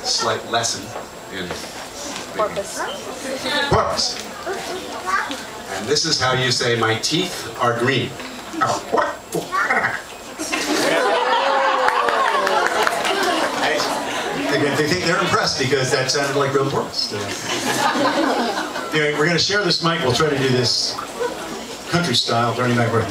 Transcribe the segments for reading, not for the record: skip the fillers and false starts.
slight lesson in Porpoise. porpoise. And this is how you say, my teeth are green. They think they're impressed because that sounded like real porpoise. Anyway, we're going to share this mic. We'll try to do this country style, turning backward.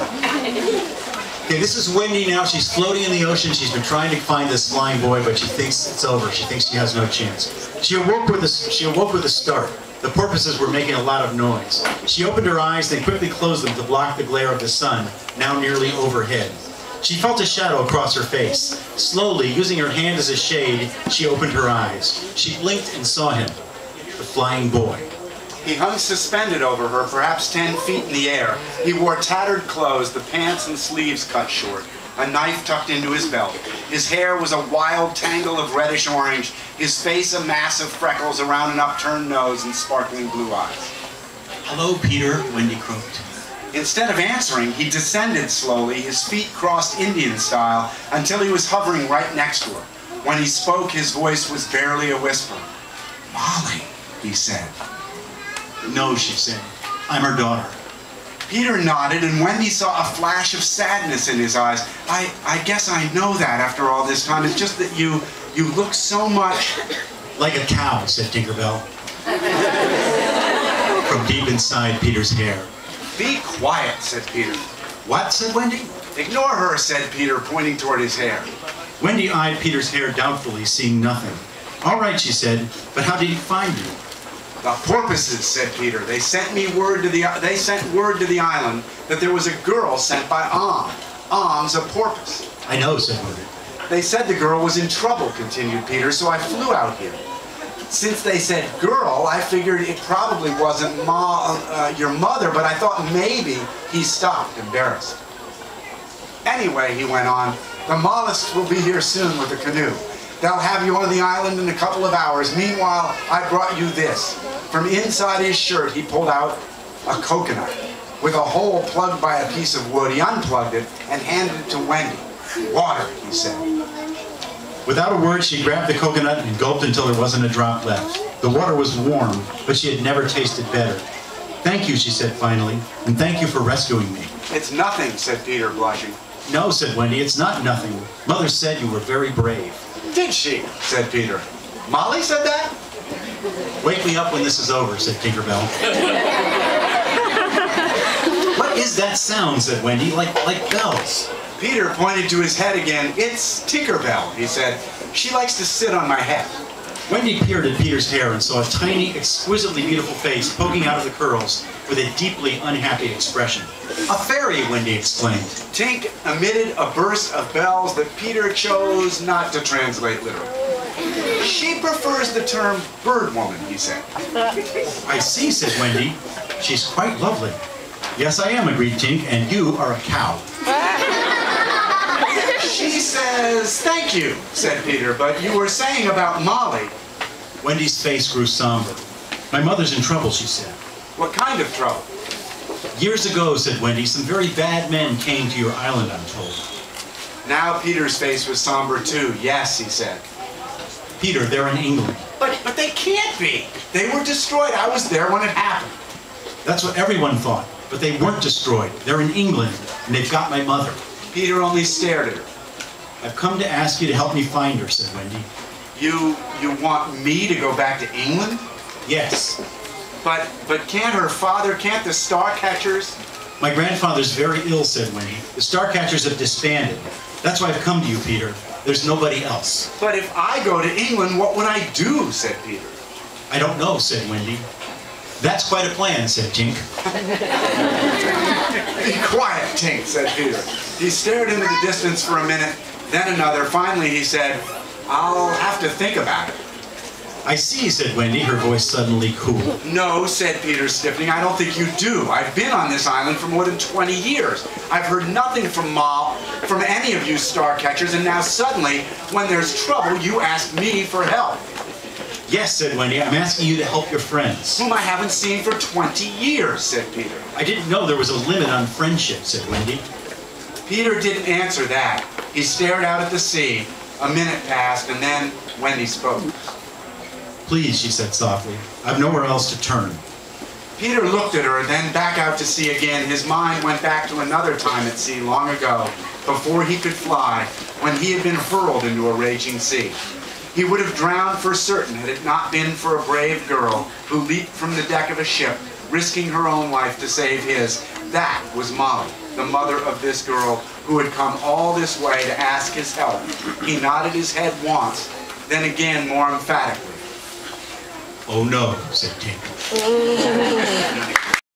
Okay, this is Wendy now. She's floating in the ocean. She's been trying to find this flying boy, but she thinks it's over. She thinks she has no chance. She awoke with a start. The porpoises were making a lot of noise. She opened her eyes, then quickly closed them to block the glare of the sun, now nearly overhead. She felt a shadow across her face. Slowly, using her hand as a shade, she opened her eyes. She blinked and saw him, the flying boy. He hung suspended over her, perhaps 10 feet in the air. He wore tattered clothes, the pants and sleeves cut short, a knife tucked into his belt. His hair was a wild tangle of reddish-orange, his face a mass of freckles around an upturned nose and sparkling blue eyes. "Hello, Peter," Wendy croaked. Instead of answering, he descended slowly, his feet crossed Indian style, until he was hovering right next to her. When he spoke, his voice was barely a whisper. "Molly," he said. "No," she said. "I'm her daughter." Peter nodded, and Wendy saw a flash of sadness in his eyes. I guess I know that after all this time. It's just that you look so much..." "Like a cow," said Tinkerbell. From deep inside Peter's hair. "Be quiet," said Peter. "What?" said Wendy. "Ignore her," said Peter, pointing toward his hair. Wendy eyed Peter's hair doubtfully, seeing nothing. "All right," she said, "but how did he find you?" "The porpoises," said Peter. They sent word to the island that there was a girl sent by Om. Om's a porpoise." "I know," said Wendy. "They said the girl was in trouble," continued Peter, "so I flew out here. Since they said girl, I figured it probably wasn't your mother, but I thought maybe..." He stopped, embarrassed. "Anyway," he went on, "the mollusks will be here soon with a canoe. They'll have you on the island in a couple of hours. Meanwhile, I brought you this." From inside his shirt, he pulled out a coconut with a hole plugged by a piece of wood. He unplugged it and handed it to Wendy. "Water," he said. Without a word, she grabbed the coconut and gulped until there wasn't a drop left. The water was warm, but she had never tasted better. "Thank you," she said finally, "and thank you for rescuing me." "It's nothing," said Peter, blushing. "No," said Wendy, "it's not nothing. Mother said you were very brave." "Did she?" said Peter. "Molly said that?" "Wake me up when this is over," said Tinkerbell. "What is that sound?" said Wendy. Like bells." Peter pointed to his head again. "It's Tinkerbell," he said. "She likes to sit on my head." Wendy peered at Peter's hair and saw a tiny, exquisitely beautiful face poking out of the curls with a deeply unhappy expression. "A fairy," Wendy exclaimed. Tink emitted a burst of bells that Peter chose not to translate literally. "She prefers the term bird woman," he said. "I see," said Wendy. "She's quite lovely." "Yes, I am," agreed Tink, "and you are a cow." "She says, thank you," said Peter, "but you were saying about Molly." Wendy's face grew somber. "My mother's in trouble," she said. "What kind of trouble?" "Years ago," said Wendy, "some very bad men came to your island, I'm told." Now Peter's face was somber too. "Yes," he said. "Peter, they're in England." But they can't be. They were destroyed. I was there when it happened." "That's what everyone thought, but they weren't destroyed. They're in England, and they've got my mother." Peter only stared at her. "I've come to ask you to help me find her," said Wendy. You want me to go back to England?" "Yes." But can't her father, can't the Starcatchers?" "My grandfather's very ill," said Wendy. "The Starcatchers have disbanded. That's why I've come to you, Peter. There's nobody else." "But if I go to England, what would I do?" said Peter. "I don't know," said Wendy. "That's quite a plan," said Tink. "Be quiet, Tink," said Peter. He stared into the distance for a minute, then another. Finally he said, "I'll have to think about it." "I see," said Wendy, her voice suddenly cool. "No," said Peter, stiffening, "I don't think you do. I've been on this island for more than 20 years. I've heard nothing from any of you Starcatchers, and now suddenly, when there's trouble, you ask me for help." "Yes," said Wendy, "I'm asking you to help your friends." "Whom I haven't seen for 20 years, said Peter. "I didn't know there was a limit on friendship," said Wendy. Peter didn't answer that. He stared out at the sea. A minute passed, and then Wendy spoke. Please, she said softly. I've nowhere else to turn. Peter looked at her, then back out to sea again. His mind went back to another time at sea long ago, before he could fly, when he had been hurled into a raging sea. He would have drowned for certain had it not been for a brave girl who leaped from the deck of a ship, risking her own life to save his. That was Molly, the mother of this girl, who had come all this way to ask his help. He nodded his head once, then again more emphatically. Oh no, said Kate.